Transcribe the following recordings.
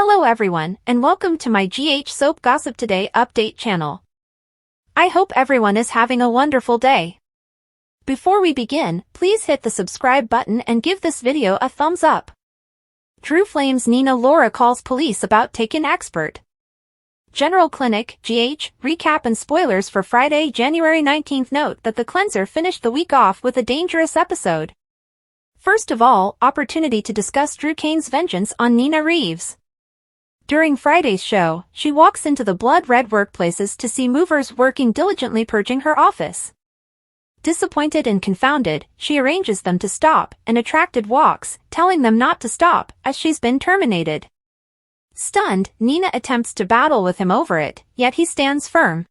Hello everyone, and welcome to my GH Soap Gossip Today update channel. I hope everyone is having a wonderful day. Before we begin, please hit the subscribe button and give this video a thumbs up. Drew flames Nina. Laura calls police about taken expert. General Clinic, GH, recap and spoilers for Friday, January 19th. Note that the cleanser finished the week off with a dangerous episode. First of all, opportunity to discuss Drew Kane's vengeance on Nina Reeves. During Friday's show, she walks into the blood-red workplaces to see movers working diligently purging her office. Disappointed and confounded, she arranges them to stop, and attracted walks, telling them not to stop, as she's been terminated. Stunned, Nina attempts to battle with him over it, yet he stands firm.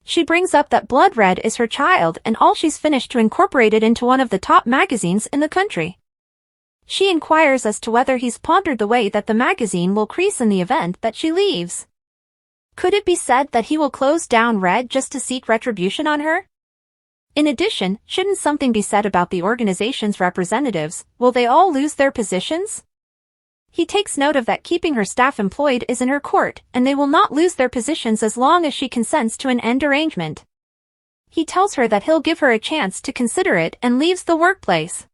She brings up that blood red is her child and all she's finished to incorporate it into one of the top magazines in the country. She inquires as to whether he's pondered the way that the magazine will crease in the event that she leaves. Could it be said that he will close down Red just to seek retribution on her? In addition, shouldn't something be said about the organization's representatives? Will they all lose their positions? He takes note of that keeping her staff employed is in her court, and they will not lose their positions as long as she consents to an end arrangement. He tells her that he'll give her a chance to consider it and leaves the workplace.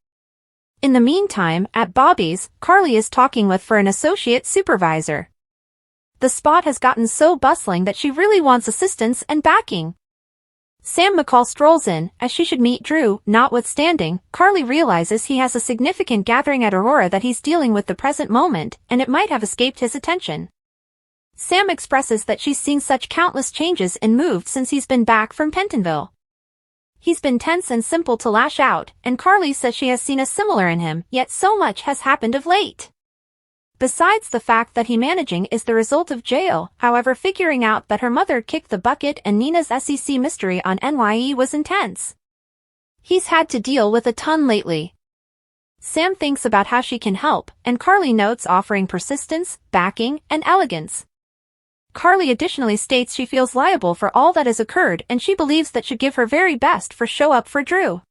In the meantime, at Bobby's, Carly is talking with for an associate supervisor. The spot has gotten so bustling that she really wants assistance and backing. Sam McCall strolls in, as she should meet Drew. Notwithstanding, Carly realizes he has a significant gathering at Aurora that he's dealing with the present moment, and it might have escaped his attention. Sam expresses that she's seen such countless changes and moved since he's been back from Pentonville. He's been tense and simple to lash out, and Carly says she has seen a similar in him, yet so much has happened of late. Besides the fact that he managing is the result of jail, however, figuring out that her mother kicked the bucket and Nina's SEC mystery on NYE was intense. He's had to deal with a ton lately. Sam thinks about how she can help, and Carly notes offering persistence, backing, and elegance. Carly additionally states she feels liable for all that has occurred and she believes that should give her very best for show up for Drew.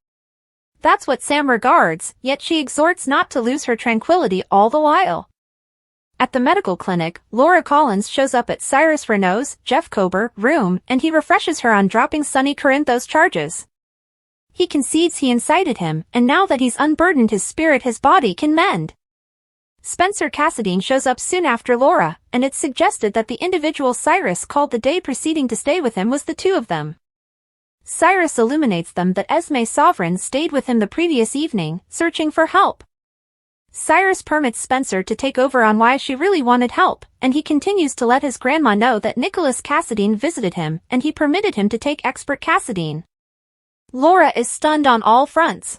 That's what Sam regards, yet she exhorts not to lose her tranquility all the while. At the medical clinic, Laura Collins shows up at Cyrus Renault's, Jeff Kober, room, and he refreshes her on dropping Sonny Corinthos' charges. He concedes he incited him, and now that he's unburdened his spirit his body can mend. Spencer Cassadine shows up soon after Laura, and it's suggested that the individual Cyrus called the day preceding to stay with him was the two of them. Cyrus illuminates them that Esme Sovereign stayed with him the previous evening, searching for help. Cyrus permits Spencer to take over on why she really wanted help, and he continues to let his grandma know that Nicholas Cassadine visited him, and he permitted him to take expert Cassadine. Laura is stunned on all fronts.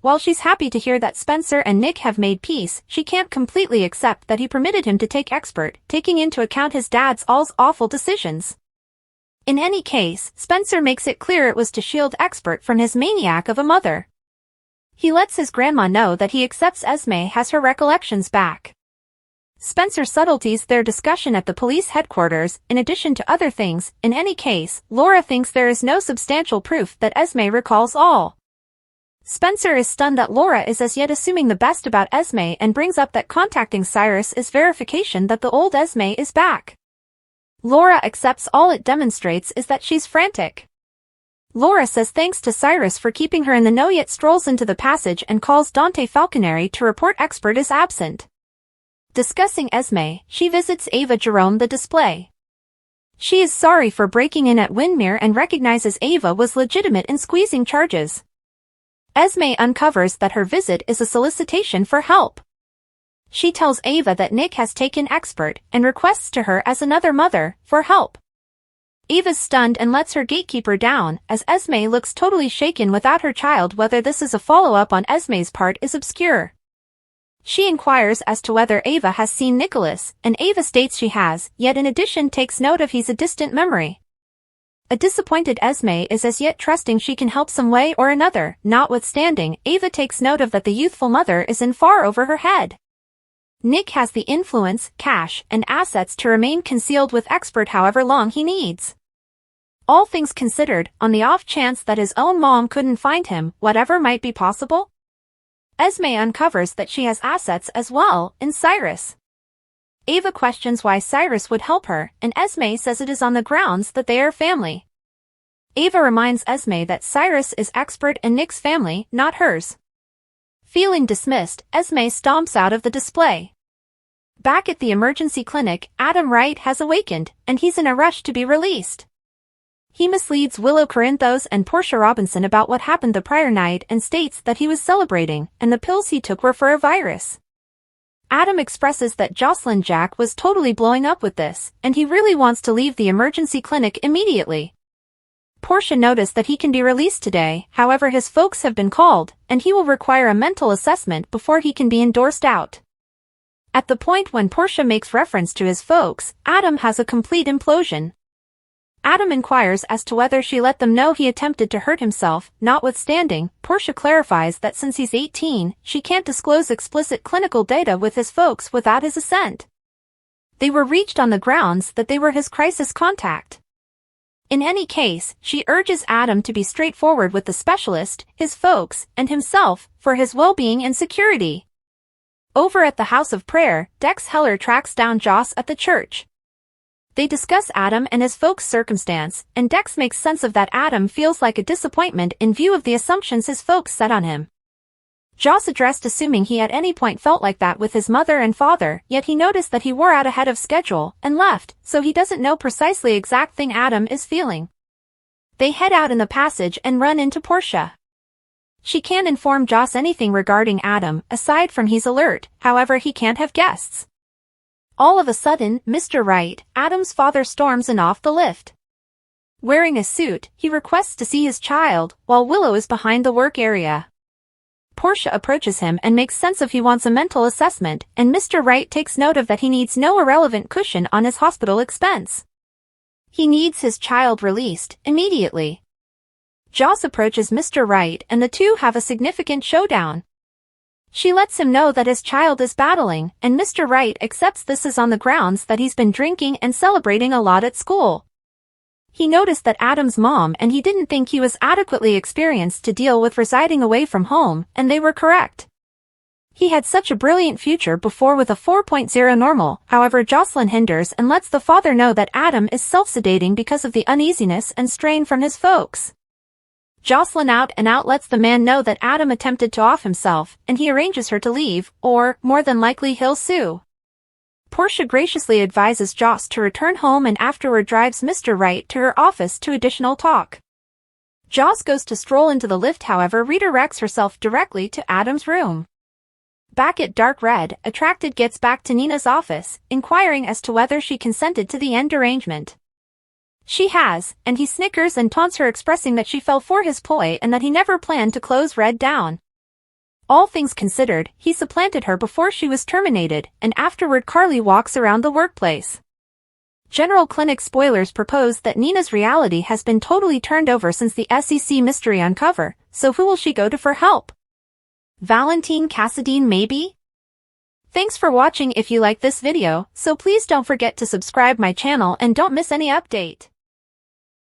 While she's happy to hear that Spencer and Nick have made peace, she can't completely accept that he permitted him to take expert, taking into account his dad's awful decisions. In any case, Spencer makes it clear it was to shield expert from his maniac of a mother. He lets his grandma know that he accepts Esme has her recollections back. Spencer subtleties their discussion at the police headquarters, in addition to other things. In any case, Laura thinks there is no substantial proof that Esme recalls all. Spencer is stunned that Laura is as yet assuming the best about Esme and brings up that contacting Cyrus is verification that the old Esme is back. Laura accepts all it demonstrates is that she's frantic. Laura says thanks to Cyrus for keeping her in the know, yet strolls into the passage and calls Dante Falconeri to report expert is absent. Discussing Esme, she visits Ava Jerome the display. She is sorry for breaking in at Windmere and recognizes Ava was legitimate in squeezing charges. Esme uncovers that her visit is a solicitation for help. She tells Ava that Nick has taken expert and requests to her as another mother for help. Ava's stunned and lets her gatekeeper down, as Esme looks totally shaken without her child. Whether this is a follow-up on Esme's part is obscure. She inquires as to whether Ava has seen Nicholas, and Ava states she has, yet in addition takes note of he's a distant memory. A disappointed Esme is as yet trusting she can help some way or another. Notwithstanding, Ava takes note of that the youthful mother is in far over her head. Nick has the influence, cash, and assets to remain concealed with expert however long he needs. All things considered, on the off chance that his own mom couldn't find him, whatever might be possible, Esme uncovers that she has assets as well in Cyrus. Ava questions why Cyrus would help her, and Esme says it is on the grounds that they are family. Ava reminds Esme that Cyrus is expert in Nick's family, not hers. Feeling dismissed, Esme stomps out of the display. Back at the emergency clinic, Adam Wright has awakened, and he's in a rush to be released. He misleads Willow Corinthos and Portia Robinson about what happened the prior night and states that he was celebrating, and the pills he took were for a virus. Adam expresses that Jocelyn Jack was totally blowing up with this, and he really wants to leave the emergency clinic immediately. Portia noticed that he can be released today, however his folks have been called, and he will require a mental assessment before he can be endorsed out. At the point when Portia makes reference to his folks, Adam has a complete implosion. Adam inquires as to whether she let them know he attempted to hurt himself, notwithstanding, Portia clarifies that since he's 18, she can't disclose explicit clinical data with his folks without his assent. They were reached on the grounds that they were his crisis contact. In any case, she urges Adam to be straightforward with the specialist, his folks, and himself, for his well-being and security. Over at the House of Prayer, Dex Heller tracks down Joss at the church. They discuss Adam and his folks' circumstance, and Dex makes sense of that Adam feels like a disappointment in view of the assumptions his folks set on him. Joss addressed assuming he at any point felt like that with his mother and father, yet he noticed that he wore out ahead of schedule and left, so he doesn't know precisely exact thing Adam is feeling. They head out in the passage and run into Portia. She can't inform Joss anything regarding Adam, aside from he's alert, however he can't have guests. All of a sudden, Mr. Wright, Adam's father, storms in off the lift. Wearing a suit, he requests to see his child, while Willow is behind the work area. Portia approaches him and makes sense of he wants a mental assessment, and Mr. Wright takes note of that he needs no irrelevant cushion on his hospital expense. He needs his child released, immediately. Joss approaches Mr. Wright and the two have a significant showdown. She lets him know that his child is battling, and Mr. Wright accepts this as on the grounds that he's been drinking and celebrating a lot at school. He noticed that Adam's mom and he didn't think he was adequately experienced to deal with residing away from home, and they were correct. He had such a brilliant future before with a 4.0 normal, however Jocelyn hinders and lets the father know that Adam is self-sedating because of the uneasiness and strain from his folks. Jocelyn out and out lets the man know that Adam attempted to off himself, and he arranges her to leave, or, more than likely he'll sue. Portia graciously advises Joss to return home and afterward drives Mr. Wright to her office to additional talk. Joss goes to stroll into the lift, however redirects herself directly to Adam's room. Back at Dark Red, Attracted gets back to Nina's office, inquiring as to whether she consented to the end arrangement. She has, and he snickers and taunts her, expressing that she fell for his ploy and that he never planned to close Red down. All things considered, he supplanted her before she was terminated, and afterward Carly walks around the workplace. General Clinic spoilers propose that Nina's reality has been totally turned over since the SEC mystery uncover, so who will she go to for help? Valentine Cassadine maybe? Thanks for watching. If you like this video, so please don't forget to subscribe my channel and don't miss any update.